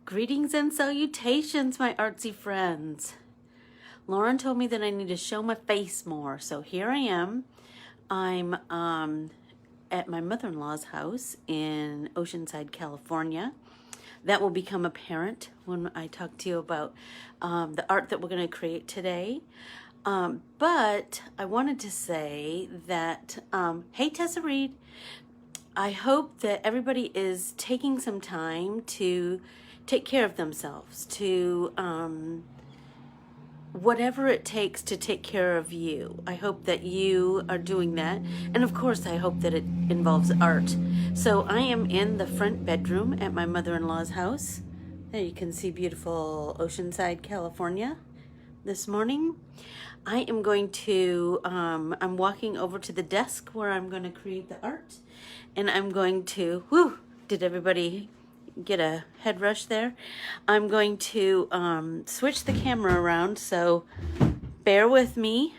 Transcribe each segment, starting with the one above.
Greetings and salutations, my artsy friends. Lauren told me that I need to show my face more, so here I am. I'm at my mother-in-law's house in Oceanside, California. That will become apparent when I talk to you about the art that we're going to create today. But I wanted to say that, hey Tessa Reed, I hope that everybody is taking some time to take care of themselves, to whatever it takes to take care of you. I hope that you are doing that. And of course, I hope that it involves art. So I am in the front bedroom at my mother-in-law's house. There you can see beautiful Oceanside, California this morning. I am going to, I'm walking over to the desk where I'm going to create the art. And I'm going to, whoo, did everybody get a head rush there? I'm going to switch the camera around, so bear with me.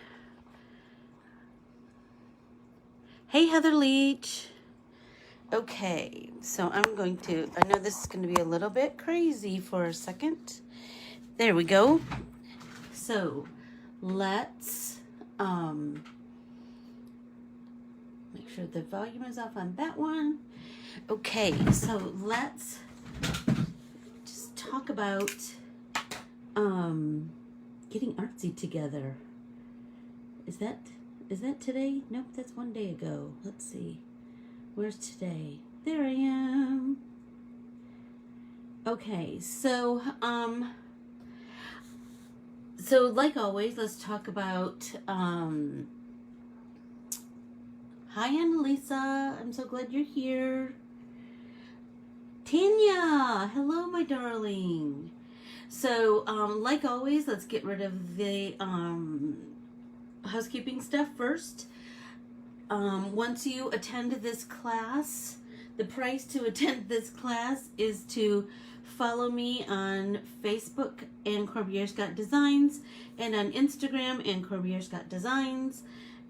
Hey, Heather Leach. Okay, so I'm going to, I know this is going to be a little bit crazy for a second. There we go. So let's make sure the volume is off on that one. Okay, so let's just talk about getting artsy together. Is that today? Nope, that's one day ago. Let's see. Where's today? There I am. Okay, so like always, let's talk about hi, Annalisa. I'm so glad you're here. Tanya, hello, my darling. So, like always, let's get rid of the housekeeping stuff first. Once you attend this class, the price to attend this class is to follow me on Facebook and Corbiere-Scott Designs, and on Instagram and Corbiere-Scott Designs.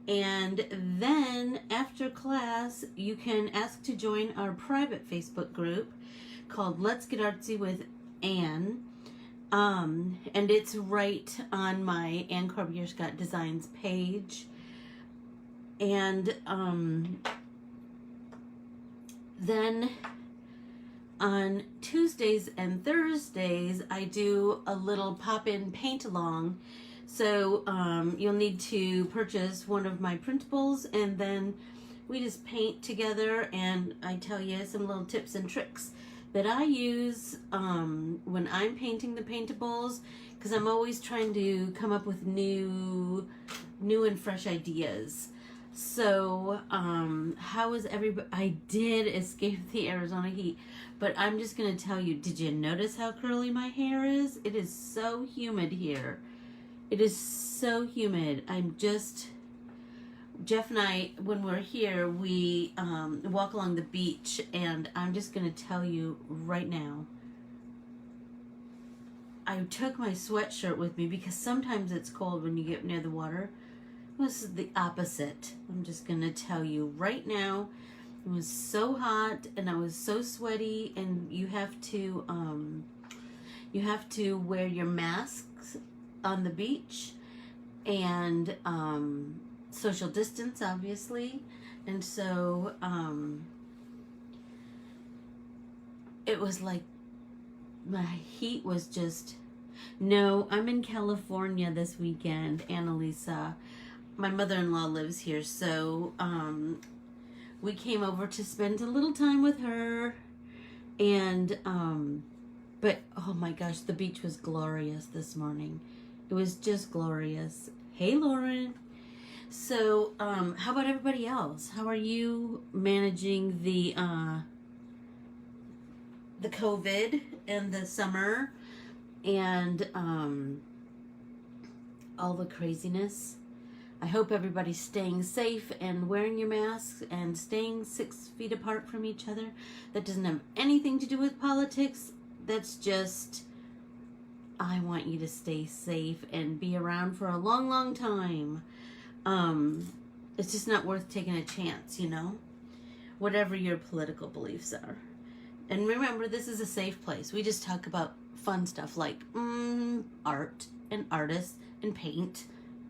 And then after class, you can ask to join our private Facebook group called Let's Get Artsy with Anne. And it's right on my Anne Corbiere-Scott Designs page. And then on Tuesdays and Thursdays, I do a little pop-in paint-along. So you'll need to purchase one of my printables, and then we just paint together, and I tell you some little tips and tricks that I use when I'm painting the paintables, because I'm always trying to come up with new and fresh ideas. So how is everybody? I did escape the Arizona heat, but I'm just going to tell you, did you notice how curly my hair is? It is so humid here. It is so humid. Jeff and I, when we're here, we walk along the beach, and I'm just going to tell you right now, I took my sweatshirt with me because sometimes it's cold when you get near the water. This is the opposite. I'm just going to tell you right now, it was so hot, and I was so sweaty, and you have to wear your masks on the beach, and social distance, obviously. And so it was like my heat was just, no, I'm in California this weekend, Annalisa. My mother-in-law lives here, so we came over to spend a little time with her, and but oh my gosh, the beach was glorious this morning. It was just glorious. Hey, Lauren. So, how about everybody else? How are you managing the COVID and the summer and all the craziness? I hope everybody's staying safe and wearing your masks and staying 6 feet apart from each other. That doesn't have anything to do with politics. That's just, I want you to stay safe and be around for a long, long time. It's just not worth taking a chance, you know, whatever your political beliefs are. And remember, this is a safe place. We just talk about fun stuff like art and artists and paint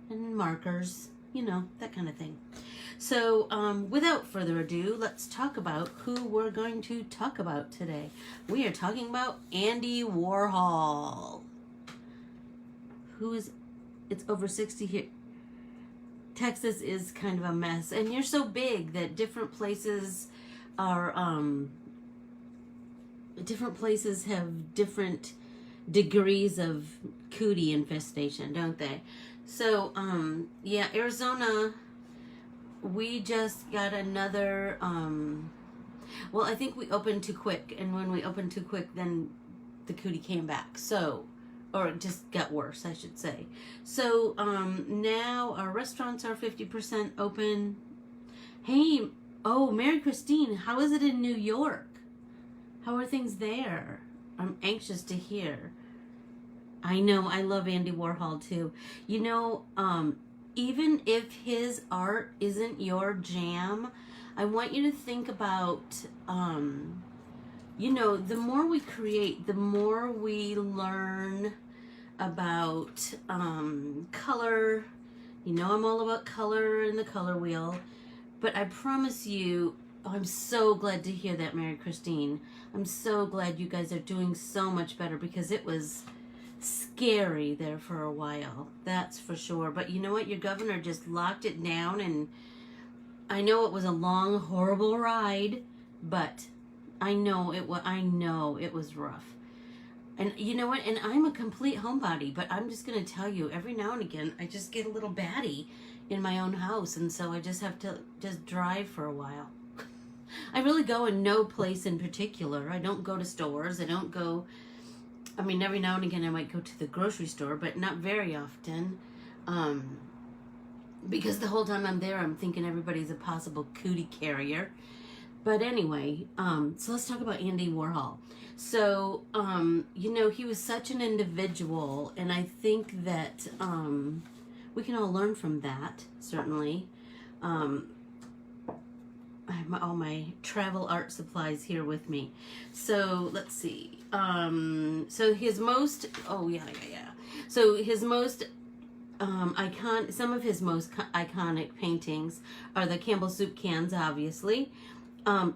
and markers, you know, that kind of thing. So without further ado, let's talk about who we're going to talk about today. We are talking about Andy Warhol. It's over 60 here. Texas is kind of a mess, and you're so big that different places have different degrees of cootie infestation, don't they? So yeah, Arizona, we just got another well, I think we opened too quick, and when we opened too quick, then the cootie came back. So, or it just got worse, I should say. So now our restaurants are 50% open. Hey, oh, Mary Christine, how is it in New York? How are things there? I'm anxious to hear. I know, I love Andy Warhol too. You know, even if his art isn't your jam, I want you to think about, you know, the more we create, the more we learn about color. You know, I'm all about color and the color wheel. But I promise you, oh, I'm so glad to hear that, Mary Christine. I'm so glad you guys are doing so much better, because it was scary there for a while. That's for sure. But you know what? Your governor just locked it down, and I know it was a long, horrible ride, but I know it was rough. And you know what? And I'm a complete homebody, but I'm just going to tell you, every now and again, I just get a little batty in my own house, and so I just have to just drive for a while. I really go in no place in particular. I don't go to stores. I don't go, I mean, every now and again I might go to the grocery store, but not very often. Because the whole time I'm there, I'm thinking everybody's a possible cootie carrier. But anyway, so let's talk about Andy Warhol. So, you know, he was such an individual, and I think that we can all learn from that, certainly. I have all my travel art supplies here with me. So, let's see. So his most, So his most some of his most iconic paintings are the Campbell soup cans, obviously.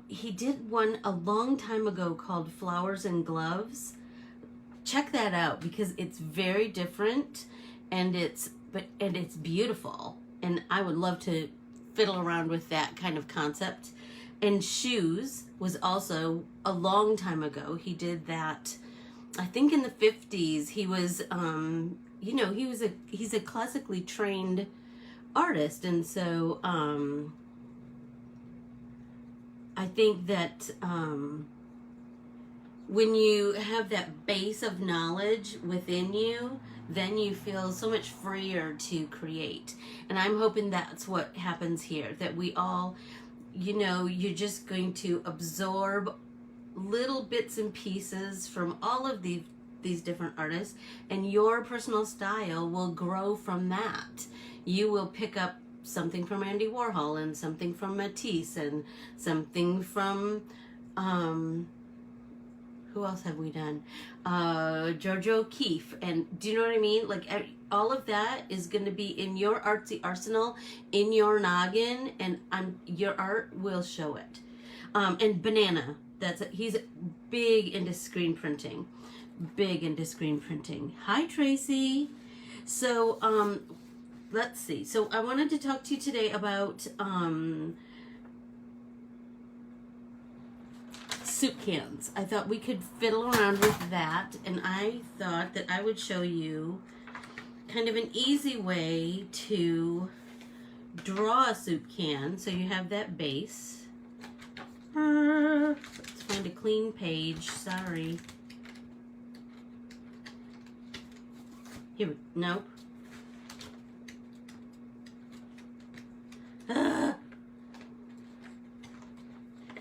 He did one a long time ago called Flowers and Gloves. Check that out, because it's very different, and it's beautiful, and I would love to fiddle around with that kind of concept. And Shoes was also a long time ago. He did that, I think, in the 50s. He was you know, he's a classically trained artist, and so I think that when you have that base of knowledge within you, then you feel so much freer to create. And I'm hoping that's what happens here, that we all, you know, you're just going to absorb little bits and pieces from all of these different artists, and your personal style will grow from that. You will pick up something from Andy Warhol, and something from Matisse, and something from who else have we done? George O'Keeffe. And do you know what I mean? Like, all of that is going to be in your artsy arsenal, in your noggin, and your art will show it. And Banana, he's big into screen printing. Big into screen printing. Hi, Tracy. So, let's see. So I wanted to talk to you today about soup cans. I thought we could fiddle around with that, and I thought that I would show you kind of an easy way to draw a soup can. So you have that base. Let's find a clean page. Sorry. Here, nope.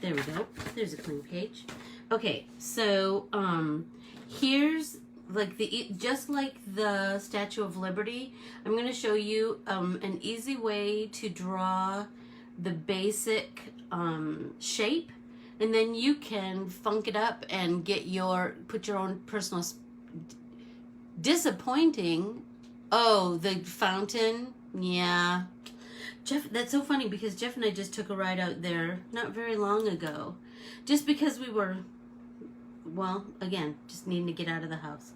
There we go. There's a clean page. Okay, so here's like just like the Statue of Liberty, I'm going to show you an easy way to draw the basic shape And then you can funk it up and put your own personal disappointing. Oh, the fountain. Yeah. Jeff, that's so funny because Jeff and I just took a ride out there not very long ago. Just because we were, well, again, just needing to get out of the house.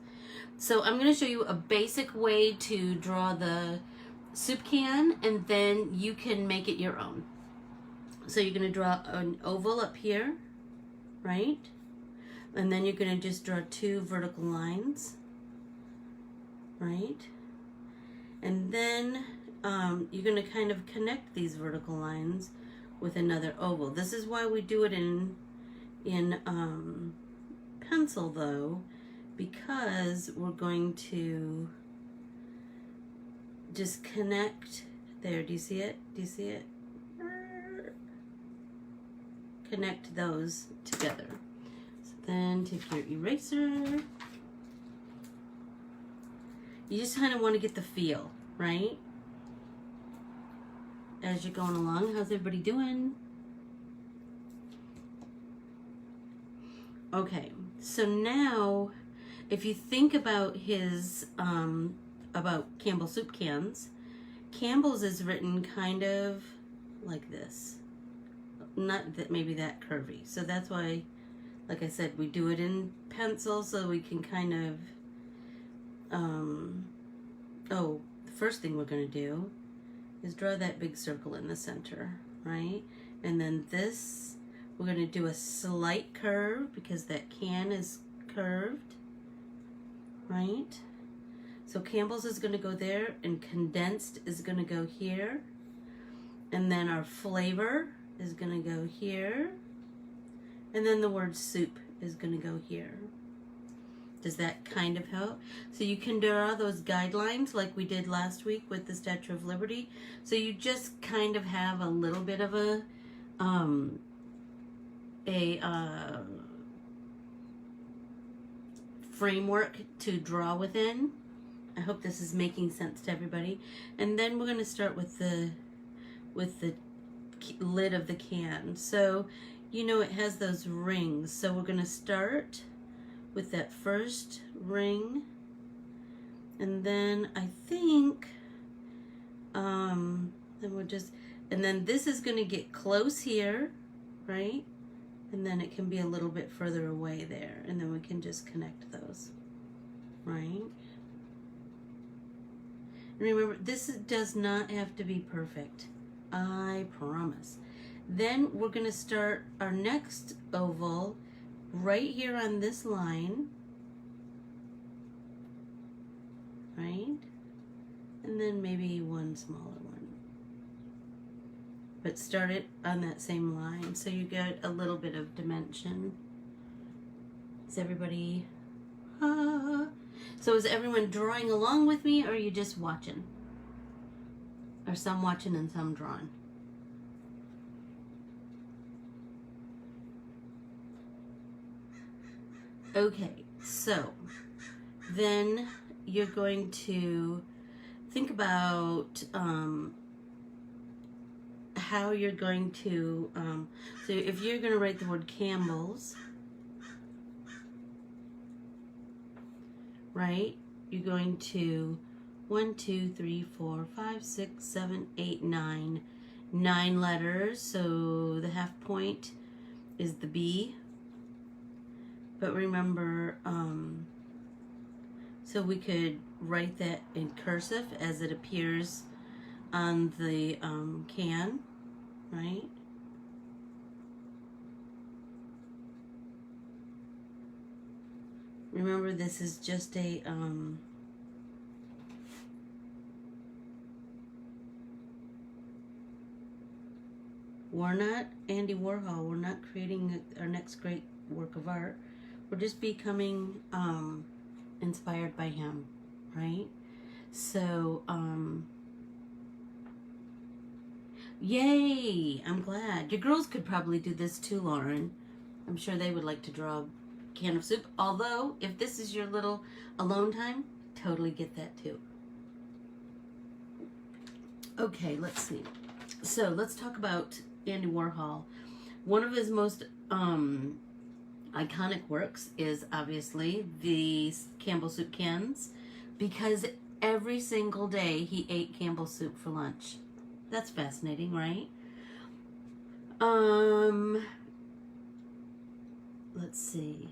So I'm going to show you a basic way to draw the soup can, and then you can make it your own. So you're going to draw an oval up here, right? And then you're going to just draw 2 vertical lines, right? And then you're going to kind of connect these vertical lines with another oval. This is why we do it in pencil though, because we're going to just connect there. Do you see it? Do you see it? Connect those together. So then take your eraser. You just kind of want to get the feel, right? As you're going along. How's everybody doing? Okay, so now if you think about his about Campbell soup cans, Campbell's is written kind of like this. Not that maybe that curvy. So that's why, like I said, we do it in pencil so we can kind of oh, the first thing we're going to do is draw that big circle in the center, right? And then this, we're going to do a slight curve because that can is curved, right? So Campbell's is going to go there, and condensed is going to go here. And then our flavor is going to go here. And then the word soup is going to go here. Does that kind of help? So you can draw those guidelines like we did last week with the Statue of Liberty. So you just kind of have a little bit of a framework to draw within. I hope this is making sense to everybody. And then we're going to start with the lid of the can. So you know it has those rings. So we're going to start with that first ring, and then I think then and then this is going to get close here, right? And then it can be a little bit further away there, and then we can just connect those, right? And remember, this does not have to be perfect, I promise. Then we're going to start our next oval right here on this line, right? And then maybe one smaller one. But start it on that same line so you get a little bit of dimension. Is everybody... So is everyone drawing along with me, or are you just watching? Or some watching and some drawing? Okay, so then you're going to think about how you're going to, so if you're going to write the word Campbell's, right, you're going to 1, 2, 3, 4, 5, 6, 7, 8, 9. 9 letters, so the half point is the B. But remember, so we could write that in cursive as it appears on the can, right? Remember, this is just a we're not Andy Warhol. We're not creating our next great work of art. We're just becoming inspired by him, right? So, yay! I'm glad. Your girls could probably do this too, Lauren. I'm sure they would like to draw a can of soup. Although, if this is your little alone time, totally get that too. Okay, let's see. So, let's talk about Andy Warhol. One of his most iconic works is obviously the Campbell soup cans, because every single day he ate Campbell soup for lunch. That's fascinating, right? Let's see.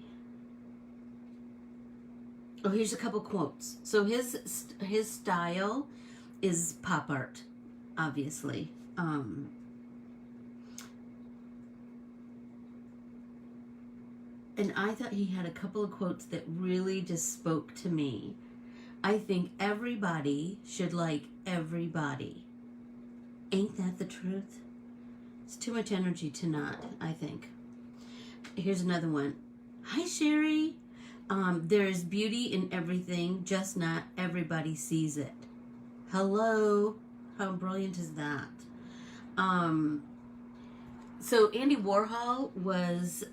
Oh, here's a couple quotes. So his style is pop art, obviously. And I thought he had a couple of quotes that really just spoke to me. I think everybody should like everybody. Ain't that the truth? It's too much energy to not, I think. Here's another one. Hi, Sherry. There's beauty in everything, just not everybody sees it. Hello. How brilliant is that? So Andy Warhol was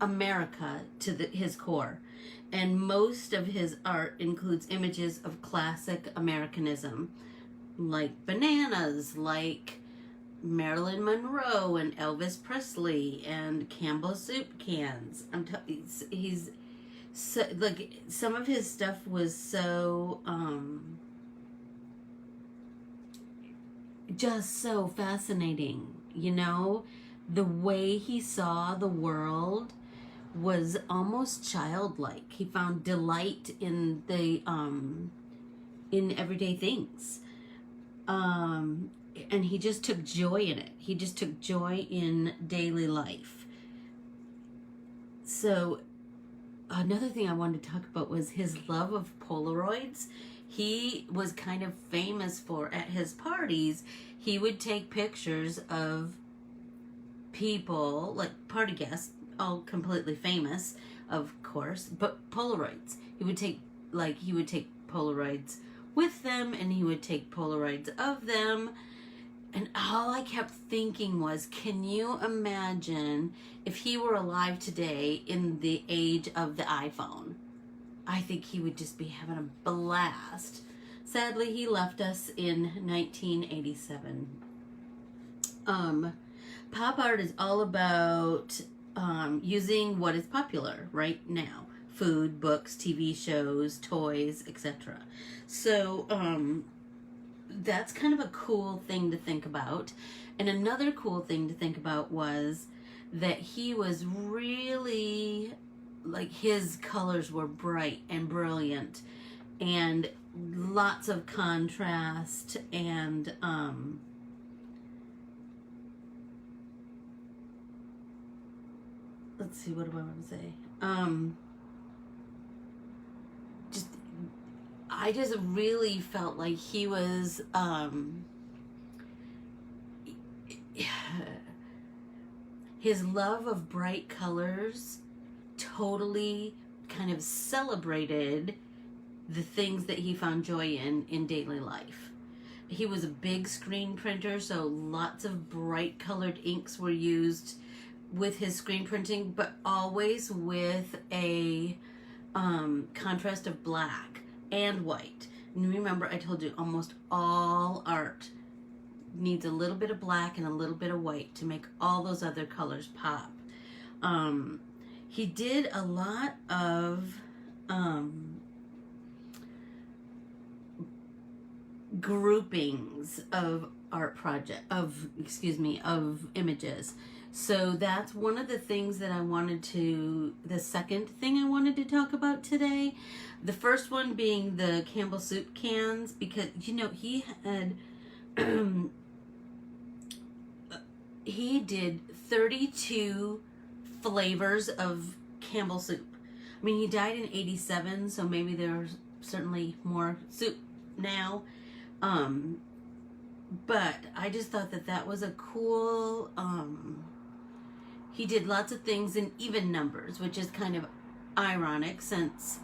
America to his core, and most of his art includes images of classic Americanism, like bananas, like Marilyn Monroe and Elvis Presley and Campbell soup cans. He's so, like, some of his stuff was so just so fascinating, you know. The way he saw the world was almost childlike. He found delight in the in everyday things, and he just took joy in it. He just took joy in daily life. So another thing I wanted to talk about was his love of Polaroids. He was kind of famous for, at his parties, he would take pictures of people, like party guests, all completely famous, of course, but Polaroids. He would take Polaroids with them, and he would take Polaroids of them. And all I kept thinking was, can you imagine if he were alive today in the age of the iPhone? I think he would just be having a blast. Sadly, he left us in 1987. Pop art is all about using what is popular right now. Food, books, TV shows, toys, etc. So that's kind of a cool thing to think about. And another cool thing to think about was that he was really, like, his colors were bright and brilliant and lots of contrast, and let's see, what do I want to say? I just really felt like he was his love of bright colors totally kind of celebrated the things that he found joy in daily life. He was a big screen printer, so lots of bright colored inks were used with his screen printing, but always with a contrast of black and white. And remember, I told you almost all art needs a little bit of black and a little bit of white to make all those other colors pop. He did a lot of groupings of of images. So that's one of the things that the second thing I wanted to talk about today. The first one being the Campbell soup cans, because, you know, he had, he did 32 flavors of Campbell soup. I mean, he died in 87, so maybe there's certainly more soup now. But I just thought that was a cool, he did lots of things in even numbers, which is kind of ironic since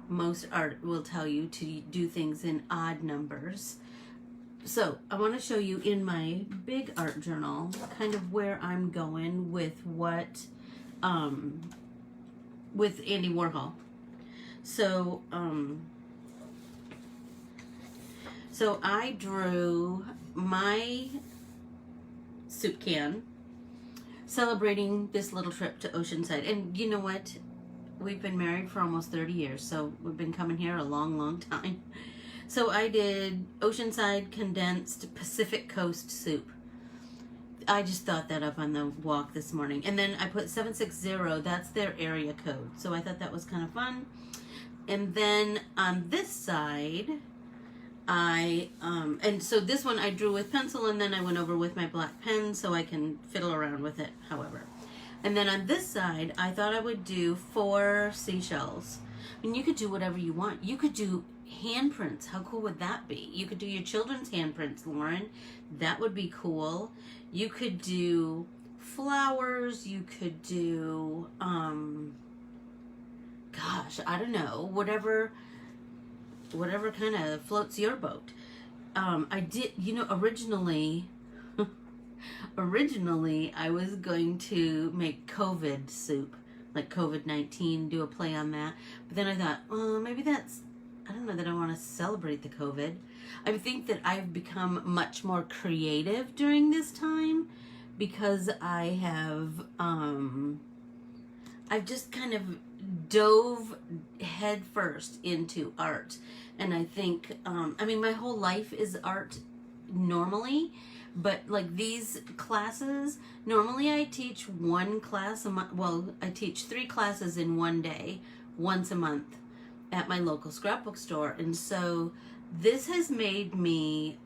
most art will tell you to do things in odd numbers. So I want to show you in my big art journal kind of where I'm going with what, with Andy Warhol. So, so I drew my soup can, celebrating this little trip to Oceanside. And you know what? We've been married for almost 30 years, so we've been coming here a long, long time. So I did Oceanside condensed Pacific Coast soup. I just thought that up on the walk this morning. And then I put 760, that's their area code. So I thought that was kind of fun. And then on this side, and so this one I drew with pencil, and then I went over with my black pen so I can fiddle around with it, however. And then on this side, I thought I would do 4 seashells. I mean, you could do whatever you want. You could do handprints. How cool would that be? You could do your children's handprints, Lauren. That would be cool. You could do flowers. You could do, gosh, I don't know, whatever kind of floats your boat. I did, you know, originally I was going to make COVID soup, like COVID-19, do a play on that. But then I thought, maybe I don't know that I want to celebrate the COVID. I think that I've become much more creative during this time because I have, I've just kind of dove head first into art. And I think, I mean, my whole life is art normally, but like these classes, normally I teach 1 class a month. Well, I teach 3 classes in one day, once a month at my local scrapbook store. And so this has made me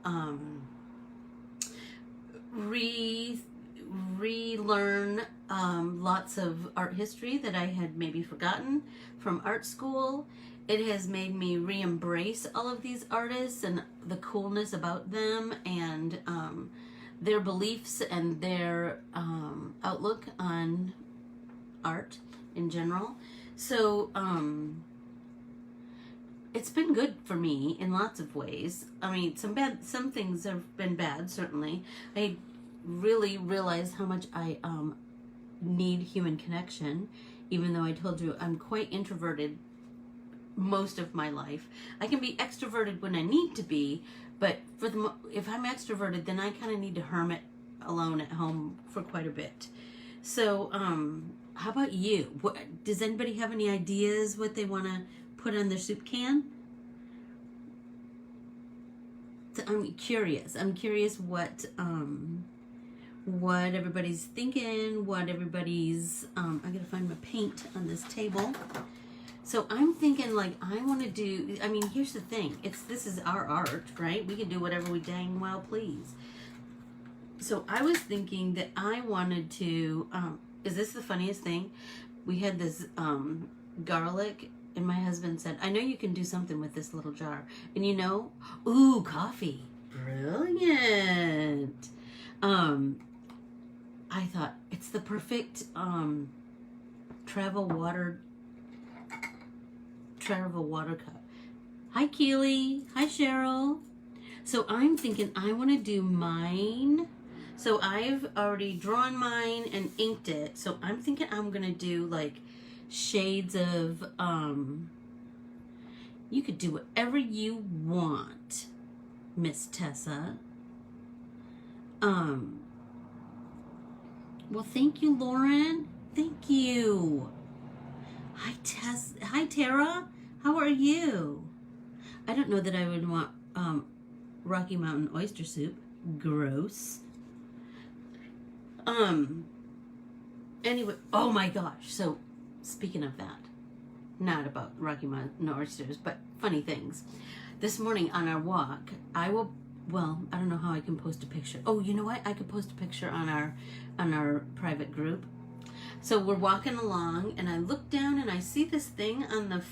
relearn lots of art history that I had maybe forgotten from art school. It has made me re-embrace all of these artists and the coolness about them and their beliefs and their outlook on art in general. So it's been good for me in lots of ways. I mean, some things have been bad, certainly. I really realized how much I need human connection, even though I told you I'm quite introverted most of my life. I can be extroverted when I need to be, but if I'm extroverted, then I kind of need to hermit alone at home for quite a bit. So, how about you? Does anybody have any ideas what they want to put on their soup can? I'm curious. I'm curious what everybody's thinking, what everybody's, I gotta find my paint on this table. So I'm thinking, like, I want to do, I mean, here's the thing. This is our art, right? We can do whatever we dang well please. So I was thinking that I wanted to, is this the funniest thing? We had this garlic, and my husband said, I know you can do something with this little jar. And you know, ooh, coffee. Brilliant. I thought, it's the perfect travel water cup. Hi, Keely. Hi, Cheryl. So I'm thinking I want to do mine. So I've already drawn mine and inked it. So I'm thinking I'm going to do like shades of, you could do whatever you want, Miss Tessa. Well, thank you, Lauren. Thank you. Hi, Hi, Tara. How are you? I don't know that I would want Rocky Mountain oyster soup. Gross. Anyway, oh my gosh. So, speaking of that, not about Rocky Mountain oysters, but funny things. This morning on our walk, I don't know how I can post a picture. Oh, you know what? I could post a picture on our private group. So we're walking along, and I look down, and I see this thing on the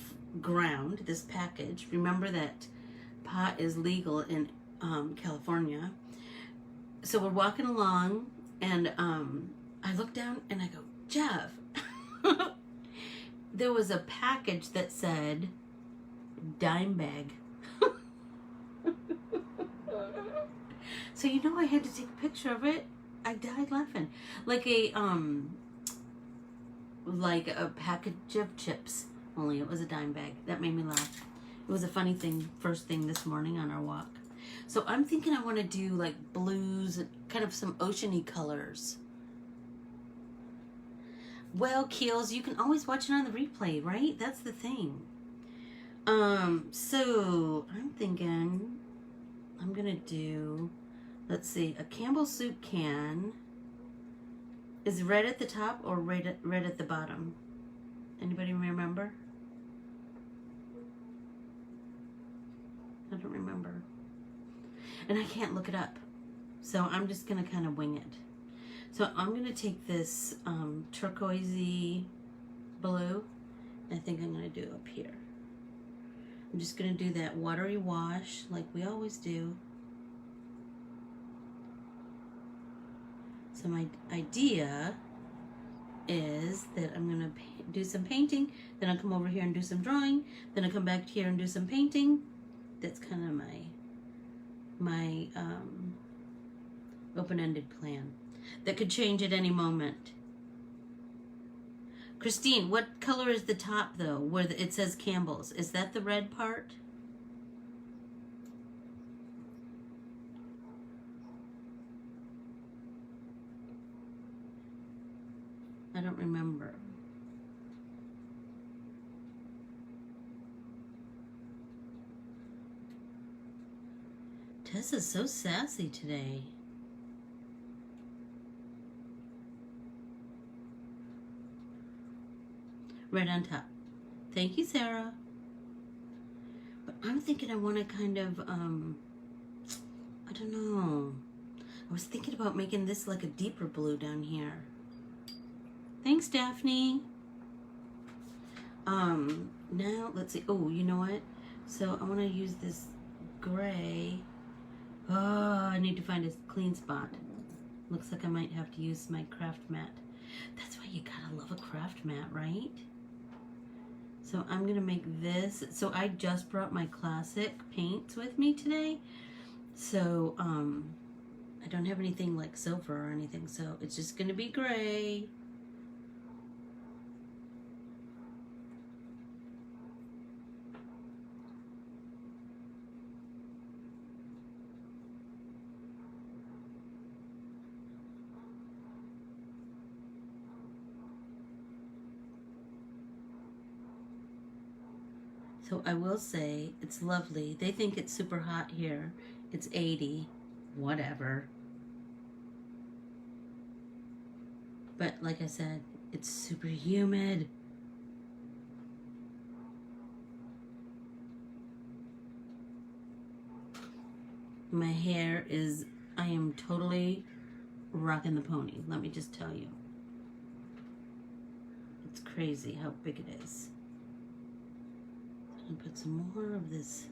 ground, this package. Remember that pot is legal in California. So we're walking along, and I look down, and I go, Jeff, there was a package that said dime bag. So you know I had to take a picture of it. I died laughing. Like a package of chips, only it was a dime bag. That made me laugh. It was a funny thing, first thing this morning on our walk. So I'm thinking I want to do like blues, kind of some oceany colors. Well, Keels, you can always watch it on the replay, right? That's the thing. So I'm thinking I'm gonna do, let's see, a Campbell soup can. Is red at the top or red at the bottom? Anybody remember? I don't remember. And I can't look it up. So I'm just gonna kind of wing it. So I'm gonna take this turquoisey blue. I think I'm gonna do up here. I'm just gonna do that watery wash like we always do. So my idea is that I'm gonna do some painting, then I'll come over here and do some drawing, then I'll come back here and do some painting. That's kind of my open-ended plan that could change at any moment. Christine, what color is the top though, where it says Campbell's? Is that the red part? I don't remember. Tessa's so sassy today. Red on top. Thank you, Sarah. But I'm thinking I want to kind of, I don't know. I was thinking about making this like a deeper blue down here. Thanks, Daphne. Now, let's see. Oh, you know what? So I want to use this gray. Oh, I need to find a clean spot. Looks like I might have to use my craft mat. That's why you gotta love a craft mat, right? So I'm gonna make this. So I just brought my classic paints with me today. So I don't have anything like silver or anything. So it's just gonna be gray. So I will say, it's lovely. They think it's super hot here. It's 80, whatever. But like I said, it's super humid. My hair is, I am totally rocking the pony. Let me just tell you. It's crazy how big it is. And put some more of this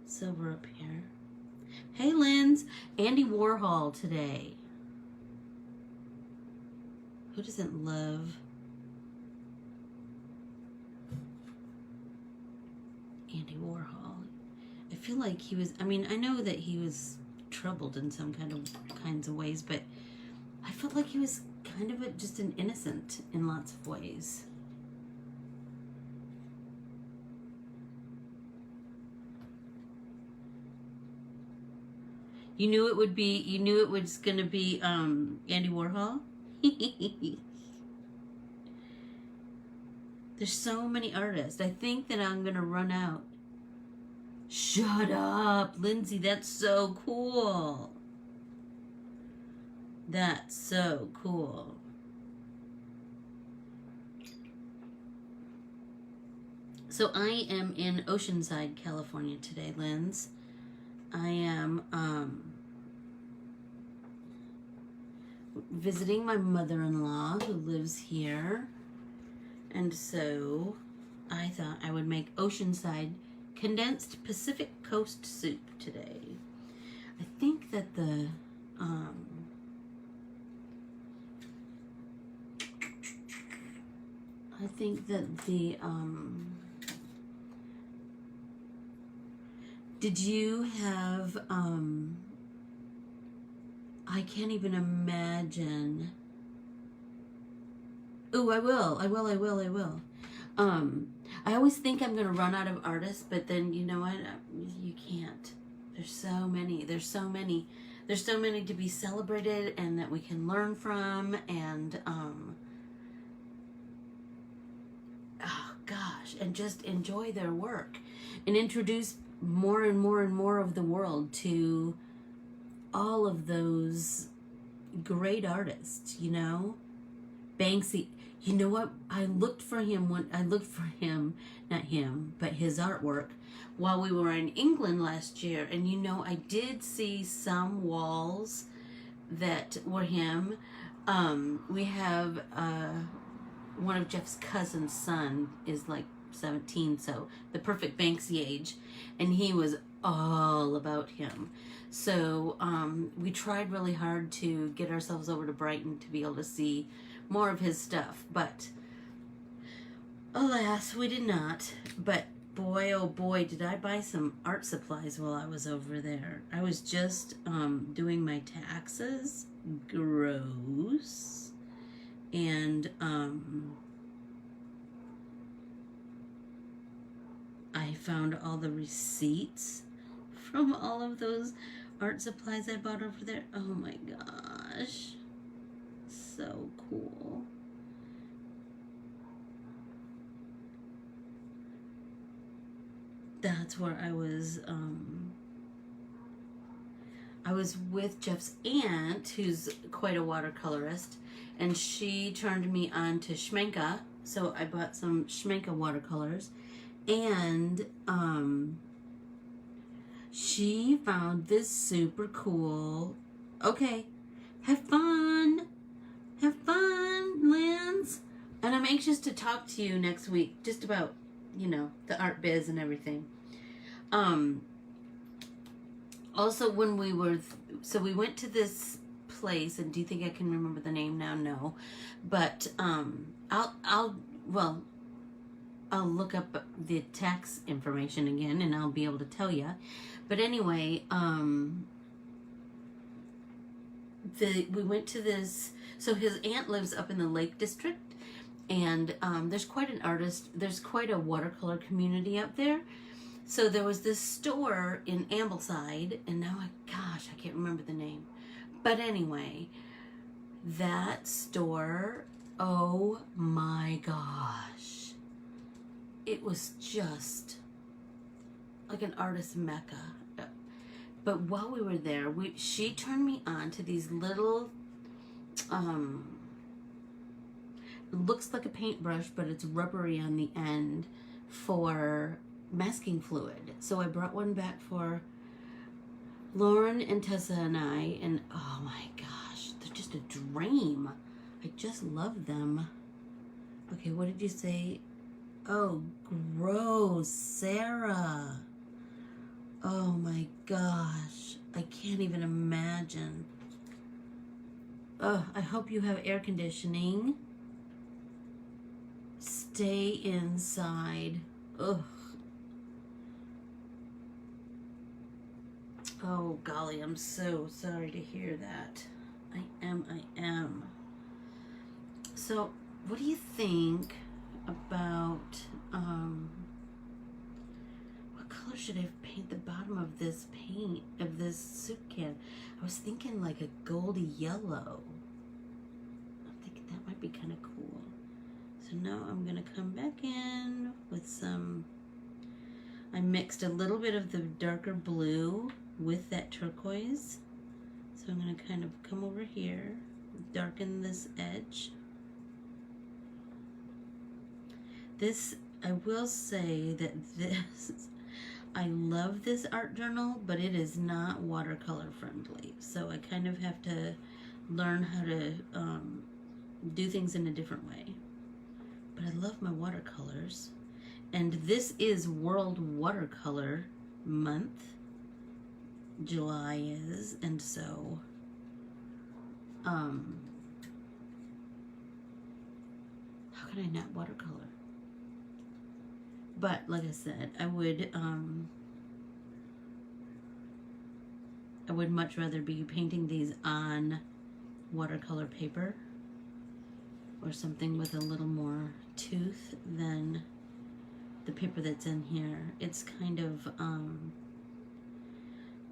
silver up here. Hey, Linz, Andy Warhol today. Who doesn't love Andy Warhol? I feel like he was, I mean, I know that he was troubled in some kinds of ways, but I felt like he was kind of just an innocent in lots of ways. You knew it would be, you knew it was going to be Andy Warhol? There's so many artists. I think that I'm going to run out. Shut up, Lindsay. That's so cool. That's so cool. So I am in Oceanside, California today, Linz. I am visiting my mother-in-law who lives here. And so I thought I would make Oceanside condensed Pacific Coast soup today. I think that the did you have I can't even imagine. Oh, I will. I always think I'm going to run out of artists, but then, you know what? You can't. There's so many. There's so many. There's so many to be celebrated and that we can learn from. And oh gosh, and just enjoy their work and introduce more and more and more of the world to all of those great artists, you know. Banksy, you know what? I looked for him, not him, but his artwork while we were in England last year. And you know, I did see some walls that were him. We have one of Jeff's cousin's son is like 17, so the perfect Banksy age, and he was all about him. So we tried really hard to get ourselves over to Brighton to be able to see more of his stuff, but alas, we did not. But boy, oh boy, did I buy some art supplies while I was over there. I was just doing my taxes. Gross. And I found all the receipts from all of those art supplies I bought over there. Oh my gosh. So cool. That's where I was with Jeff's aunt, who's quite a watercolorist, and she turned me on to Schmenka, so I bought some Schmenka watercolors, and she found this super cool, okay, have fun, Lance, and I'm anxious to talk to you next week, just about, you know, the art biz and everything. Also, when we were, so we went to this place, and do you think I can remember the name now? No, but I'll look up the tax information again, and I'll be able to tell you. But anyway, we went to this. So his aunt lives up in the Lake District, and there's quite a watercolor community up there. So there was this store in Ambleside, and now I can't remember the name. But anyway, that store, oh my gosh. It was just like an artist mecca. But while we were there, she turned me on to these little, looks like a paintbrush, but it's rubbery on the end for masking fluid. So I brought one back for Lauren and Tessa and I, and oh my gosh, they're just a dream. I just love them. Okay, what did you say? Oh, gross, Sarah. Oh my gosh, I can't even imagine. Oh, I hope you have air conditioning. Stay inside. Ugh. Oh golly, I'm so sorry to hear that. I am. So, what do you think about, what color should I paint the bottom of this soup can? I was thinking like a goldy yellow. I'm thinking that might be kind of cool. So now I'm gonna come back in with some, I mixed a little bit of the darker blue with that turquoise. So I'm going to kind of come over here, darken this edge. This, I will say that this, I love this art journal, but it is not watercolor friendly. So I kind of have to learn how to do things in a different way. But I love my watercolors. And this is World Watercolor Month. July is, and so how can I not watercolor? But like I said, I would much rather be painting these on watercolor paper or something with a little more tooth than the paper that's in here. It's kind of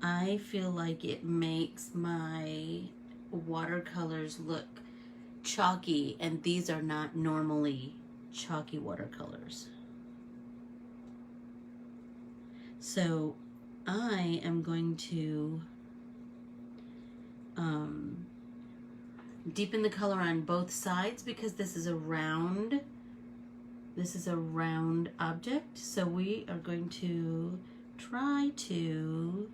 I feel like it makes my watercolors look chalky, and these are not normally chalky watercolors. So I am going to deepen the color on both sides because this is a round object. So we are going to try to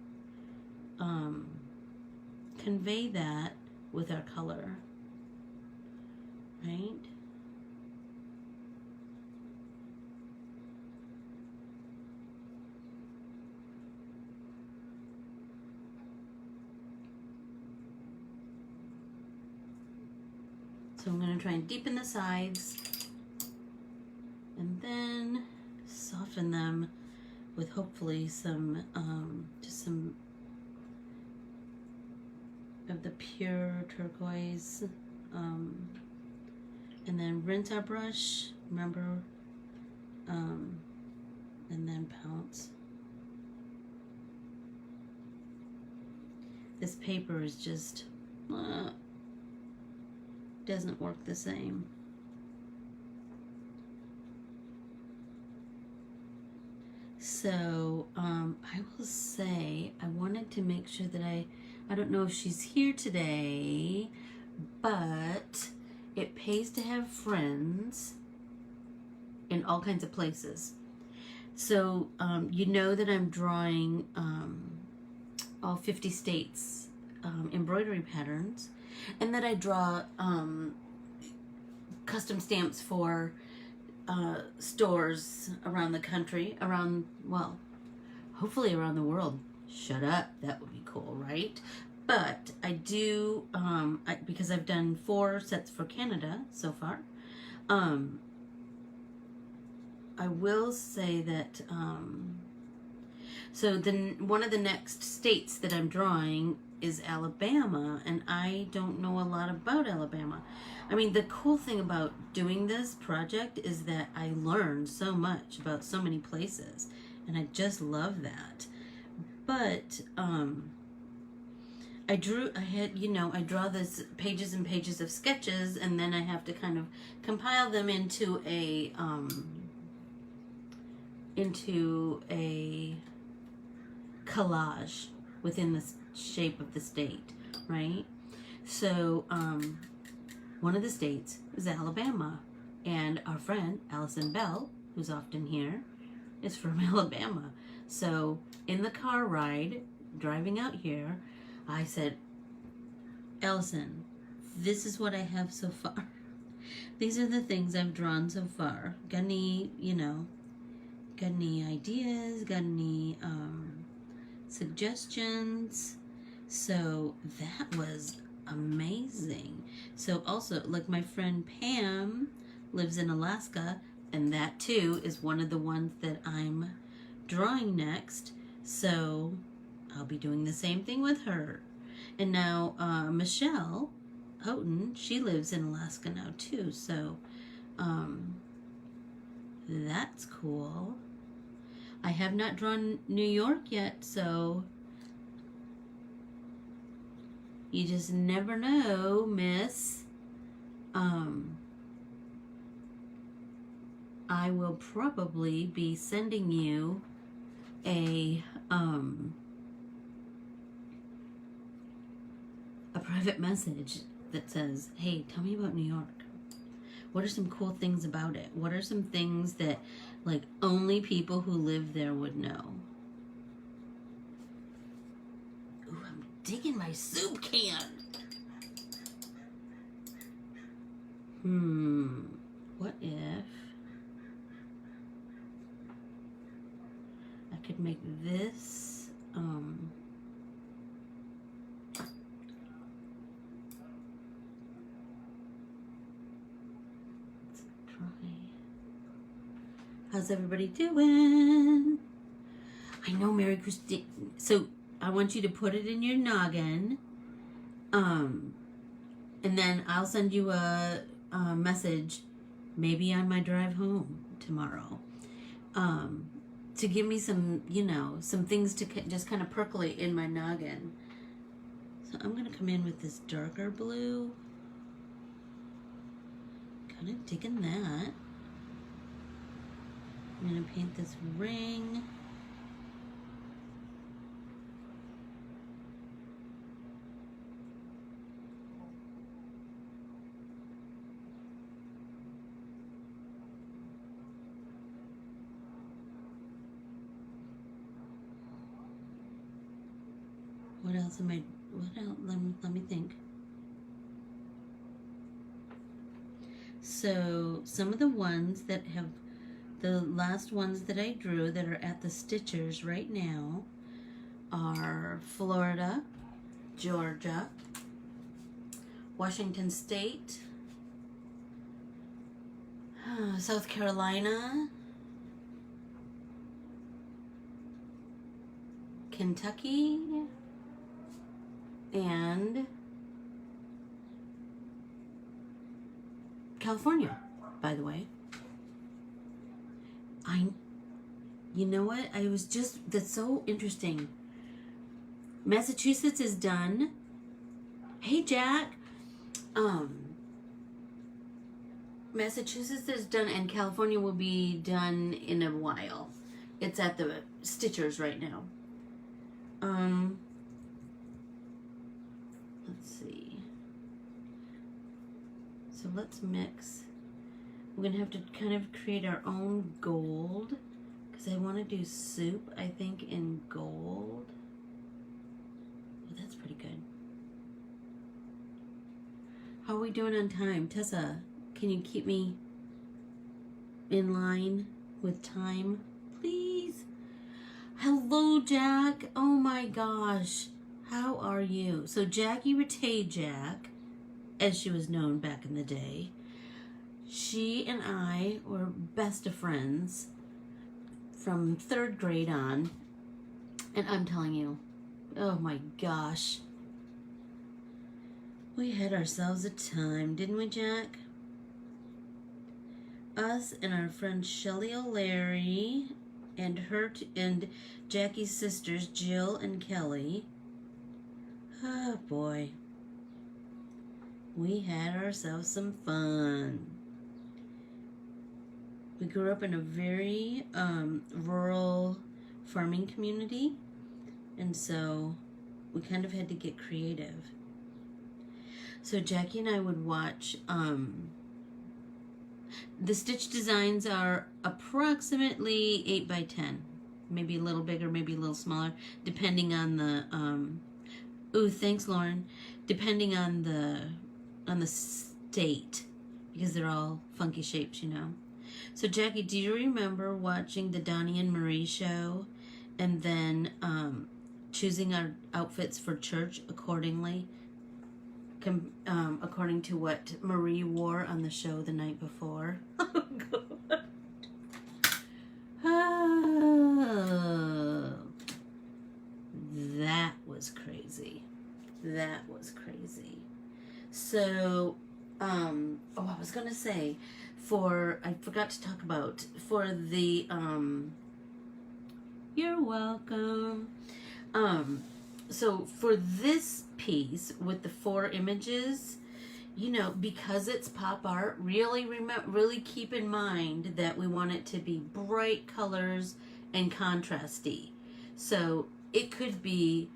convey that with our color, right? So I'm going to try and deepen the sides and then soften them with hopefully some, just some of the pure turquoise, and then rinse our brush, remember, and then pounce. This paper is just, doesn't work the same. So I will say I wanted to make sure that I don't know if she's here today, but it pays to have friends in all kinds of places. So you know that I'm drawing all 50 states embroidery patterns, and that I draw custom stamps for stores around the country, well, hopefully around the world. Shut up, that would be cool, right? But I do, because I've done 4 sets for Canada so far, I will say that, so one of the next states that I'm drawing is Alabama, and I don't know a lot about Alabama. I mean, the cool thing about doing this project is that I learned so much about so many places, and I just love that. But I draw this pages and pages of sketches, and then I have to kind of compile them into a collage within the shape of the state, right? So one of the states is Alabama, and our friend Allison Bell, who's often here, is from Alabama. So in the car ride driving out here, I said, Allison, this is what I have so far. These are the things I've drawn so far. Got any ideas? Got any suggestions? So that was amazing. So also, like, my friend Pam lives in Alaska, and that too is one of the ones that I'm drawing next. So I'll be doing the same thing with her. And now Michelle Houghton, she lives in Alaska now too. So that's cool. I have not drawn New York yet, so you just never know, miss. I will probably be sending you a private message that says, hey, tell me about New York. What are some cool things about it? What are some things that, like, only people who live there would know? Ooh, I'm digging my soup can. What if I could make this, let's try. How's everybody doing? I know Mary Christine. So I want you to put it in your noggin, and then I'll send you a message, maybe on my drive home tomorrow, to give me some, you know, some things to just kind of percolate in my noggin. So I'm going to come in with this darker blue. Kind of digging that. I'm going to paint this ring. What else am I, what else, let me think. So some of the ones that have, the last ones that I drew that are at the stitchers right now are Florida, Georgia, Washington State, South Carolina, Kentucky, and California, by the way. You know what? That's so interesting. Massachusetts is done. Hey, Jack. Massachusetts is done, and California will be done in a while. It's at the stitchers right now. Let's see. So let's mix. We're going to have to kind of create our own gold, because I want to do soup, I think, in gold. Oh, that's pretty good. How are we doing on time? Tessa, can you keep me in line with time, please? Hello, Jack. Oh my gosh. How are you? So Jackie Rattay Jack, as she was known back in the day, she and I were best of friends from 3rd grade on. And I'm telling you, oh my gosh. We had ourselves a time, didn't we, Jack? Us and our friend Shelley O'Leary and and Jackie's sisters, Jill and Kelly. Oh boy. We had ourselves some fun. We grew up in a very rural farming community, and so we kind of had to get creative. So Jackie and I would watch, the stitch designs are approximately 8 by 10, maybe a little bigger, maybe a little smaller, depending on the, ooh, thanks, Lauren, depending on the state, because they're all funky shapes, you know. So Jackie, do you remember watching the Donnie and Marie show and then choosing our outfits for church accordingly, according to what Marie wore on the show the night before? Oh, God. Oh, that was crazy. That was crazy. So, oh, I was going to say, I forgot to talk about, for the, you're welcome. So for this piece with the 4 images, you know, because it's pop art, really keep in mind that we want it to be bright colors and contrasty. So it could be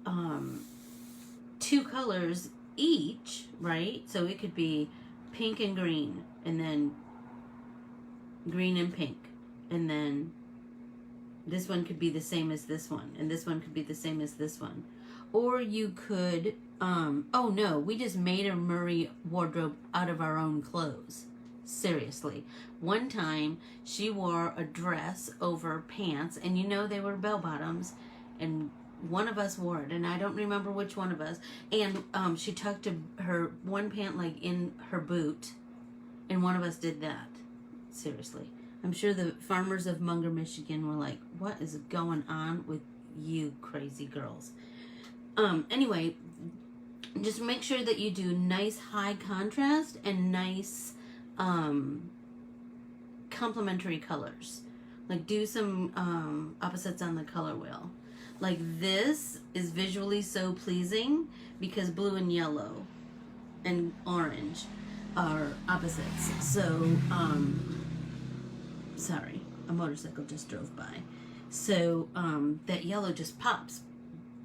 2 colors each, right? So it could be pink and green, and then green and pink, and then this one could be the same as this one, and this one could be the same as this one. Or you could, oh no, we just made a Murray wardrobe out of our own clothes. Seriously. One time, she wore a dress over pants, and you know they were bell bottoms, and one of us wore it, and I don't remember which one of us, and she tucked her one pant leg in her boot, and one of us did that. Seriously. I'm sure the farmers of Munger, Michigan were like, what is going on with you crazy girls? Anyway, just make sure that you do nice high contrast and nice complementary colors. Like do some opposites on the color wheel. Like this is visually so pleasing because blue and yellow and orange are opposites. So, sorry, a motorcycle just drove by. So that yellow just pops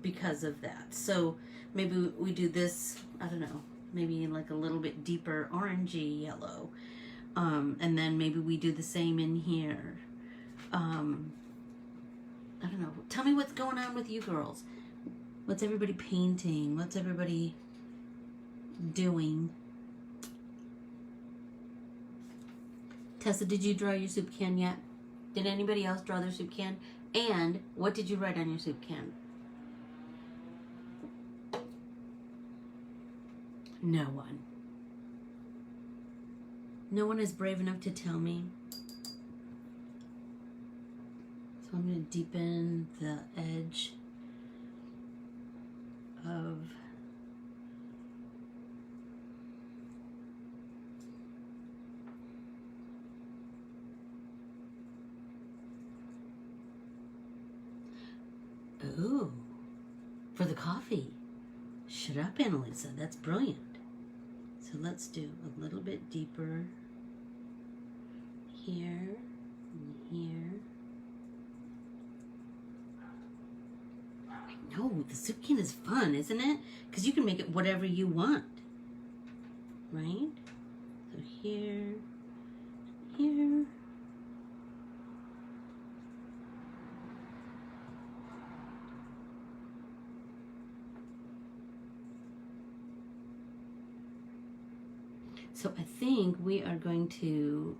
because of that. So maybe we do this, I don't know, maybe like a little bit deeper orangey yellow. And then maybe we do the same in here. I don't know. Tell me what's going on with you girls. What's everybody painting? What's everybody doing? Tessa, did you draw your soup can yet? Did anybody else draw their soup can? And what did you write on your soup can? No one. No one is brave enough to tell me. So I'm going to deepen the edge of ooh, for the coffee. Shut up, Annalisa. That's brilliant. So let's do a little bit deeper here and here. I know, the soup can is fun, isn't it? Because you can make it whatever you want, right? So here, here. So I think we are going to,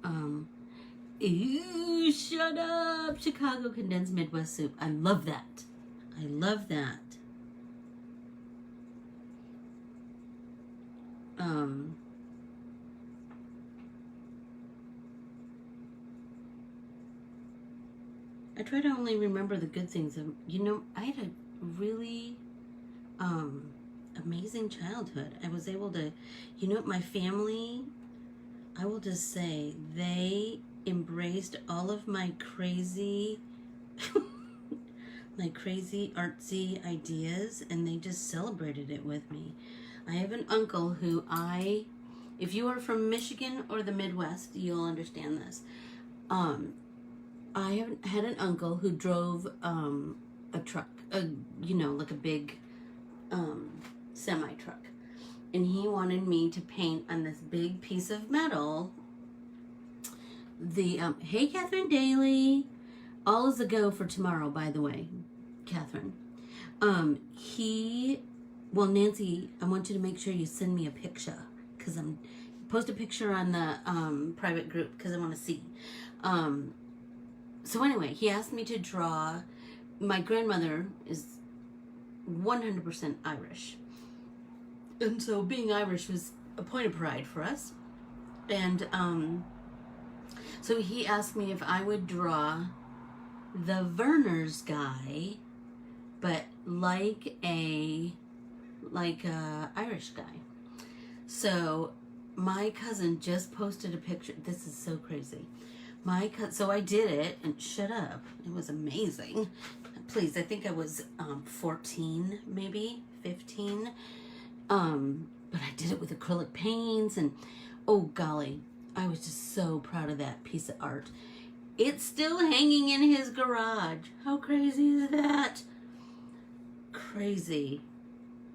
ooh, shut up, Chicago condensed Midwest soup. I love that. I love that. I try to only remember the good things. You know, I had a really amazing childhood. I was able to, you know, my family, I will just say, they embraced all of my crazy, my crazy artsy ideas, and they just celebrated it with me. I have an uncle who if you are from Michigan or the Midwest, you'll understand this. I had an uncle who drove a truck, you know, like a big semi-truck. And he wanted me to paint on this big piece of metal the, hey, Catherine Daly. All is a go for tomorrow, by the way, Catherine. Nancy, I want you to make sure you send me a picture, because post a picture on the private group, because I want to see. So anyway, he asked me to draw. My grandmother is 100% Irish. And so being Irish was a point of pride for us. And so he asked me if I would draw the Verner's guy, but like a Irish guy. So my cousin just posted a picture. This is so crazy. So I did it, and shut up. It was amazing. Please, I think I was 14, maybe 15. But I did it with acrylic paints, and oh golly, I was just so proud of that piece of art. It's still hanging in his garage. How crazy is that? Crazy.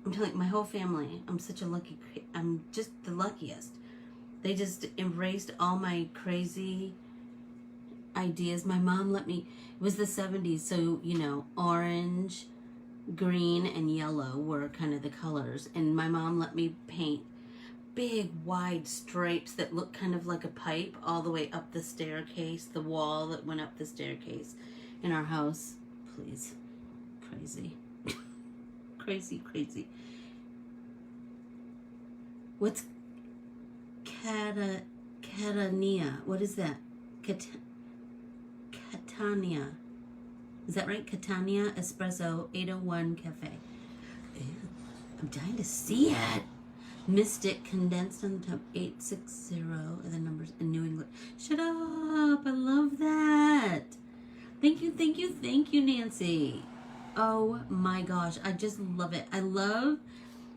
I'm telling you, my whole family, I'm just the luckiest. They just embraced all my crazy ideas. My mom let me, it was the 70s, so, you know, orange, green, and yellow were kind of the colors. And my mom let me paint big, wide stripes that looked kind of like a pipe all the way up the staircase, the wall that went up the staircase in our house. Please. Crazy. Crazy, crazy. What's Catania? What is that? Catania. Is that right? Catania Espresso 801 Cafe. Ew, I'm dying to see it. Mystic condensed on the top 860 and the numbers in New England. Shut up. I love that. thank you, Nancy. Oh my gosh, I just love it. I love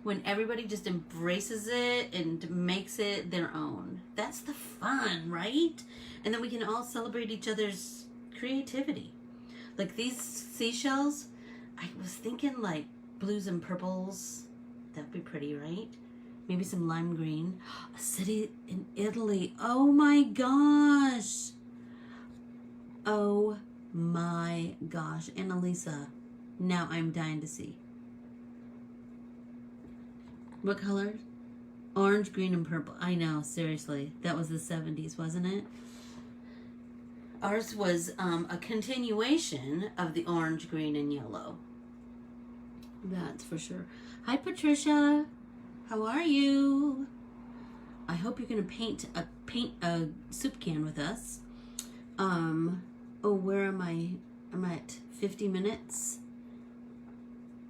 when everybody just embraces it and makes it their own. That's the fun, right? And then we can all celebrate each other's creativity. Like these seashells, I was thinking like blues and purples. That'd be pretty, right? Maybe some lime green. A city in Italy. Oh my gosh. Oh my gosh. Annalisa, now I'm dying to see. What colors? Orange, green, and purple. I know, seriously. That was the 70s, wasn't it? Ours was a continuation of the orange, green, and yellow. That's for sure. Hi, Patricia. How are you? I hope you're gonna paint a soup can with us. Oh, where am I? I'm at 50 minutes.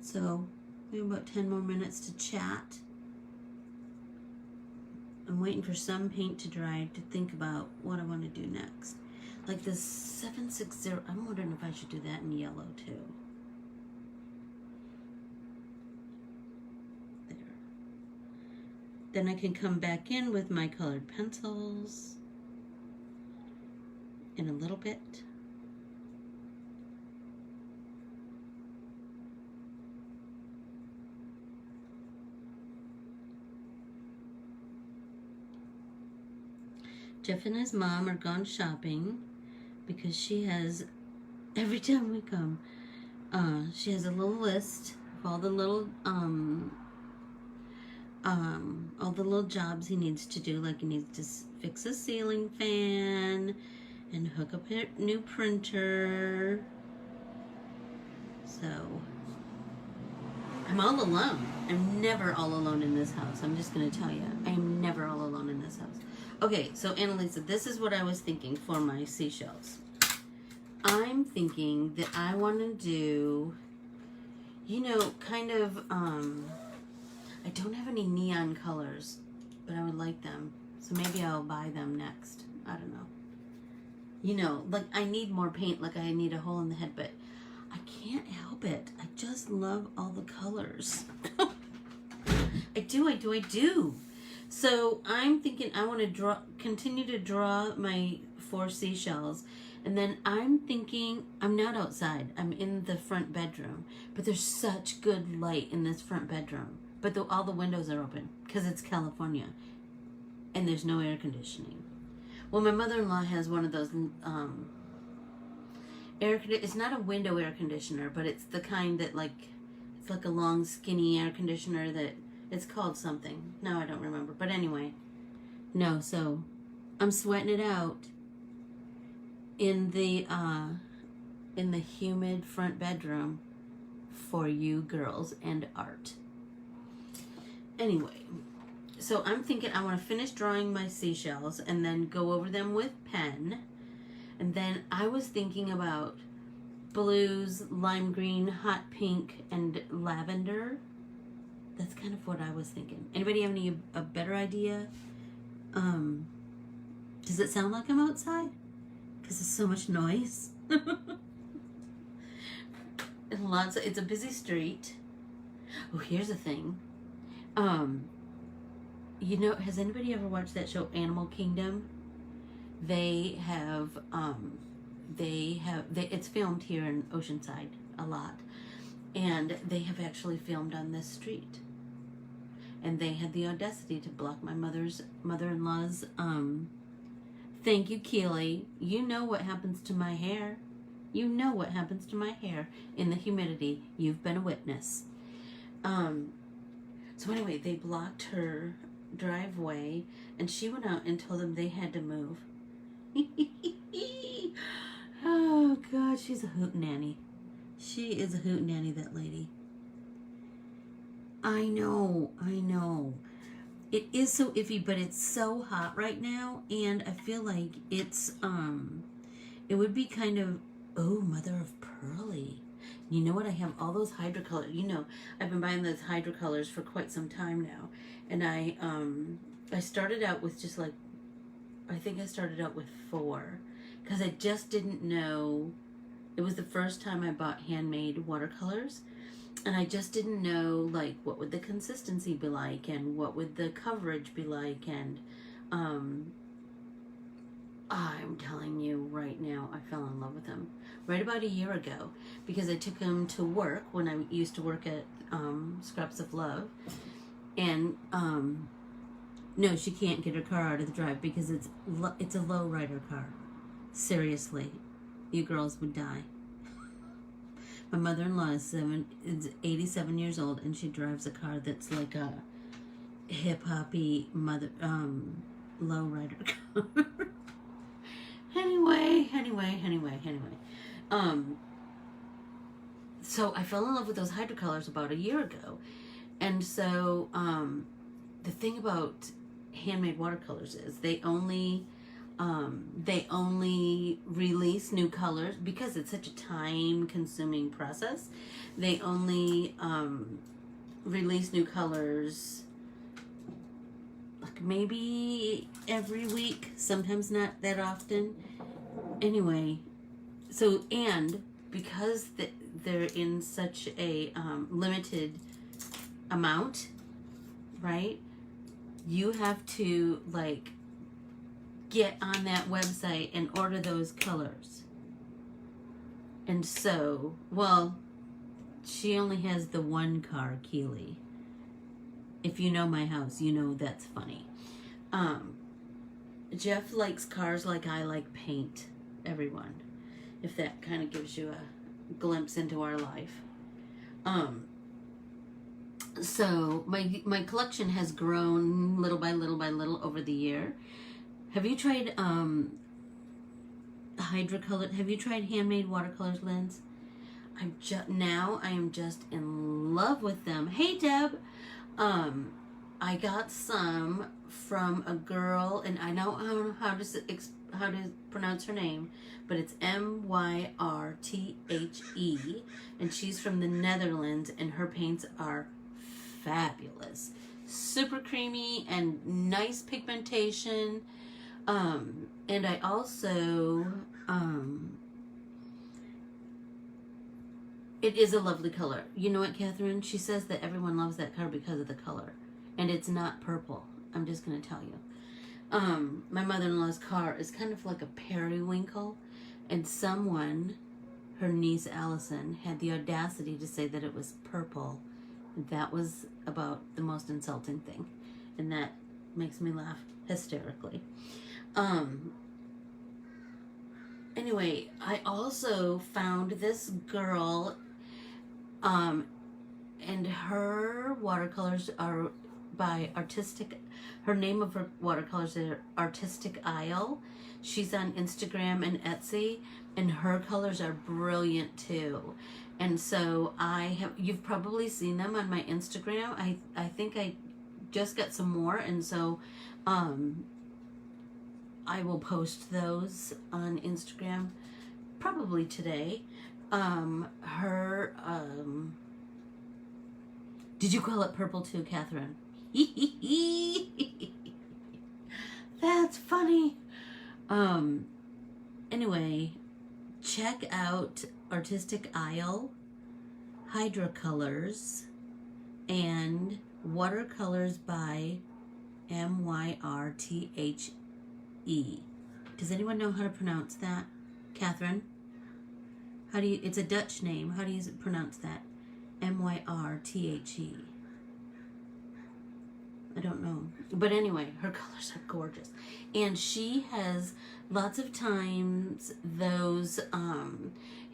So we have about 10 more minutes to chat. I'm waiting for some paint to dry to think about what I want to do next. Like this 760, I'm wondering if I should do that in yellow too. There. Then I can come back in with my colored pencils in a little bit. Jeff and his mom are gone shopping because she has, every time we come, she has a little list of all the little jobs he needs to do. Like he needs to fix a ceiling fan and hook up a new printer. So I'm all alone. I'm never all alone in this house. I'm just gonna tell you, I'm never all alone in this house. Okay, so Annalisa, this is what I was thinking for my seashells. I'm thinking that I want to do, you know, kind of, I don't have any neon colors, but I would like them. So maybe I'll buy them next. I don't know. You know, like I need more paint, like I need a hole in the head, but I can't help it. I just love all the colors. I do. So I'm thinking I want to continue to draw my 4 seashells. And then I'm thinking, I'm not outside. I'm in the front bedroom. But there's such good light in this front bedroom. But all the windows are open because it's California. And there's no air conditioning. Well, my mother-in-law has one of those it's not a window air conditioner, but it's the kind that it's like a long skinny air conditioner that it's called something. No, I don't remember. But anyway, no, so I'm sweating it out in the humid front bedroom for you girls and art. Anyway, so I'm thinking I want to finish drawing my seashells and then go over them with pen. And then I was thinking about blues, lime green, hot pink, and lavender. That's kind of what I was thinking. Anybody have a better idea? Does it sound like I'm outside? Because there's so much noise. And it's a busy street. Oh, here's the thing. You know, has anybody ever watched that show Animal Kingdom? It's filmed here in Oceanside a lot. And they have actually filmed on this street. And they had the audacity to block my mother-in-law's, thank you, Keely. You know what happens to my hair. You know what happens to my hair in the humidity. You've been a witness. So anyway, they blocked her driveway, and she went out and told them they had to move. Oh, God, she's a hootenanny. She is a hootenanny, that lady. I know. It is so iffy, but it's so hot right now, and I feel like it's, it would be kind of, oh, mother of pearly. You know what? I have all those hydrocolors. You know, I've been buying those hydrocolors for quite some time now. And I started out with just I think I started out with 4. Because I just didn't know It was the first time I bought handmade watercolors, and I just didn't know, like, what would the consistency be like, and what would the coverage be like, and I'm telling you right now, I fell in love with him right about a year ago, because I took him to work when I used to work at Scraps of Love, and no, she can't get her car out of the drive because it's a low rider car. Seriously, you girls would die. My mother-in-law is 87 years old, and she drives a car that's like a hip-hoppy low rider car. Anyway. So I fell in love with those hydrocolors about a year ago, and so the thing about handmade watercolors is they only release new colors because it's such a time-consuming process. They only release new colors like maybe every week, sometimes not that often. Anyway, so, and because they're in such a limited amount, right? You have to, like, get on that website and order those colors. And so, well, she only has the one car, Keely. If you know my house, you know that's funny. Jeff likes cars like I like paint, everyone. If that kind of gives you a glimpse into our life. So my collection has grown little by little over the year. Have you tried hydrocolor? Have you tried handmade watercolors, Linz? I am just in love with them. Hey, Deb. I got some from a girl, and I don't know how to pronounce her name, but it's Myrthe, and she's from the Netherlands, and her paints are fabulous, super creamy and nice pigmentation. And I also it is a lovely color. You know what, Catherine? She says that everyone loves that color because of the color, and it's not purple. I'm just gonna tell you. My mother-in-law's car is kind of like a periwinkle, and someone, her niece Allison, had the audacity to say that it was purple. That was about the most insulting thing, and that makes me laugh hysterically. Anyway, I also found this girl, and her watercolors are by her name of her watercolors are Artistic Isle. She's on Instagram and Etsy, and her colors are brilliant too. And so you've probably seen them on my Instagram. I think I just got some more, and so I will post those on Instagram probably today. Did you call it purple too, Catherine? That's funny. Anyway, check out Artistic Isle, Hydrocolors, and Watercolors by Myrthe. Does anyone know how to pronounce that? Catherine? It's a Dutch name. How do you pronounce that? Myrthe. I don't know. But anyway, her colors are gorgeous. And she has lots of times those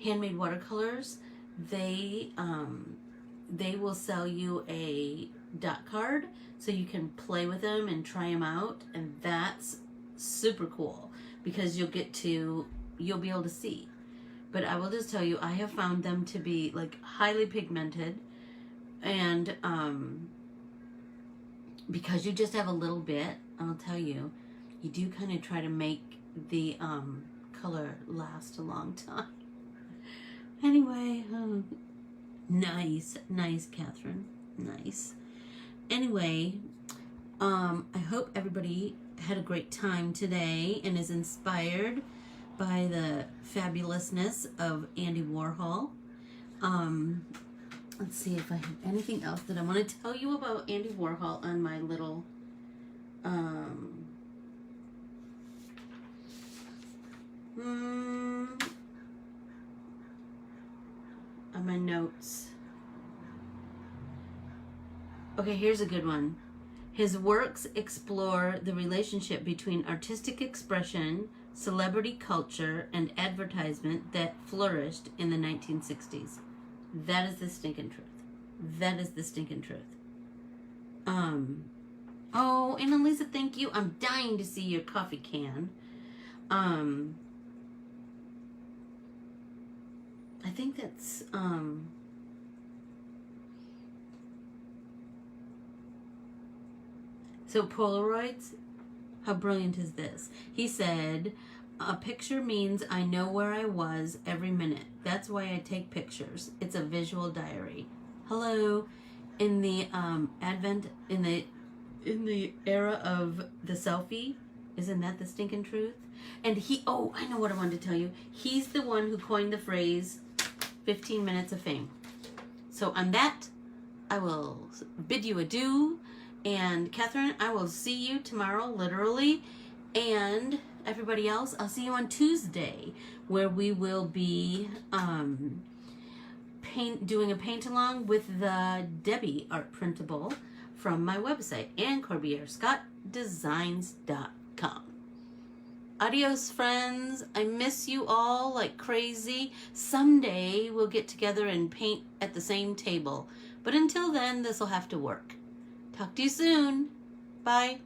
handmade watercolors, they will sell you a dot card so you can play with them and try them out, and that's super cool because you'll be able to see. But I will just tell you, I have found them to be like highly pigmented, and because you just have a little bit, I'll tell you, you do kind of try to make the color last a long time. Anyway, nice, Catherine, nice. Anyway, I hope everybody had a great time today and is inspired by the fabulousness of Andy Warhol. Let's see if I have anything else that I want to tell you about Andy Warhol on my little on my notes. Okay, here's a good one. His works explore the relationship between artistic expression, celebrity culture, and advertisement that flourished in the 1960s. That is the stinking truth. That is the stinking truth. Oh, and Elisa, thank you. I'm dying to see your coffee can. I think that's, so Polaroids, how brilliant is this? He said, a picture means I know where I was every minute. That's why I take pictures. It's a visual diary. Hello. In the in the era of the selfie, isn't that the stinking truth? And oh, I know what I wanted to tell you. He's the one who coined the phrase 15 minutes of fame. So on that, I will bid you adieu. And Catherine, I will see you tomorrow, literally. And everybody else, I'll see you on Tuesday, where we will be doing a paint-along with the Debbie art printable from my website and Corbiere-Scott-Designs.com. Adios, friends. I miss you all like crazy. Someday we'll get together and paint at the same table. But until then, this will have to work. Talk to you soon. Bye.